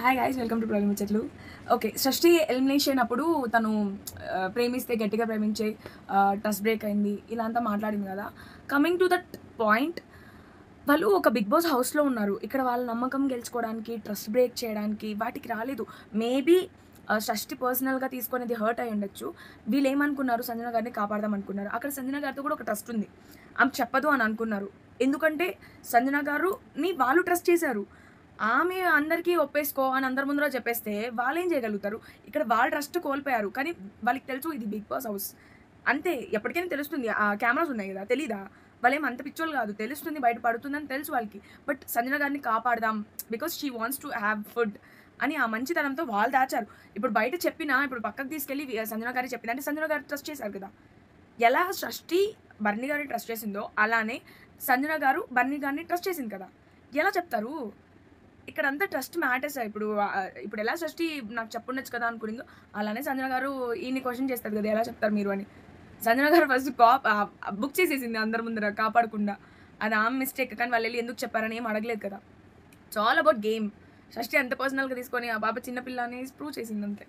Hi guys, welcome to programme ముచ్చట్లు. Okay, షష్ఠి elimination అప్పుడు తను ప్రేమిస్తే గట్టిగా ప్రేమించే ట్రస్ట్ బ్రేక్ అయింది, ఇలా అంతా మాట్లాడింది కదా. కమింగ్ టు దట్ పాయింట్, వాళ్ళు ఒక బిగ్ బాస్ హౌస్లో ఉన్నారు. ఇక్కడ వాళ్ళ నమ్మకం గెలుచుకోవడానికి, ట్రస్ట్ బ్రేక్ చేయడానికి వాటికి రాలేదు. మేబీ షష్ఠి పర్సనల్గా తీసుకునేది హర్ట్ అయి ఉండొచ్చు. వీళ్ళు ఏమనుకున్నారు, సంజన గారిని కాపాడదాం అనుకున్నారు. అక్కడ సంజన గారితో కూడా ఒక ట్రస్ట్ ఉంది, ఆమె చెప్పదు అని అనుకున్నారు. ఎందుకంటే సంజన గారుని వాళ్ళు ట్రస్ట్ చేశారు. ఆమె అందరికీ ఒప్పేసుకో అని అందరి ముందర చెప్పేస్తే వాళ్ళేం చేయగలుగుతారు. ఇక్కడ వాళ్ళ ట్రస్ట్ కోల్పోయారు. కానీ వాళ్ళకి తెలుసు ఇది బిగ్ బాస్ హౌస్, అంతే. ఎప్పటికైనా తెలుస్తుంది. ఆ కెమెరాస్ ఉన్నాయి కదా, తెలీదా? వాళ్ళేం అంత పిచ్చోళ్ళు కాదు, తెలుస్తుంది, బయట పడుతుందని తెలుసు వాళ్ళకి. బట్ సంజన గారిని కాపాడదాం because she wants to have food అని ఆ మంచితనంతో వాళ్ళు దాచారు. ఇప్పుడు బయట చెప్పినా, ఇప్పుడు పక్కకు తీసుకెళ్ళి సంజన గారి చెప్పింది అంటే సంజన గారు ట్రస్ట్ చేశారు కదా. ఎలా షష్ఠి బర్నీ గారిని ట్రస్ట్ చేసిందో అలానే సంజన గారు బర్నీ గారిని ట్రస్ట్ చేసింది కదా. ఎలా చెప్తారు? ఇక్కడ అంతా ట్రస్ట్ మ్యాటర్స్. ఇప్పుడు ఎలా షష్ఠి నాకు చెప్పుండొచ్చు కదా అనుకునిందో, అలానే సంజన గారు ఈయన్ని క్వశ్చన్ చేస్తారు కదా, ఎలా చెప్తారు మీరు అని. సంజన గారు ఫస్ట్ బుక్ చేసేసింది అందరి ముందర కాపాడకుండా. అది ఆమె మిస్టేక్. కానీ వాళ్ళు వెళ్ళి ఎందుకు చెప్పారని ఏం అడగలేదు కదా. It's all about game. షష్ఠి అంత పర్సనల్గా తీసుకొని ఆ బాబా చిన్నపిల్ల అని ప్రూవ్ చేసింది అంతే.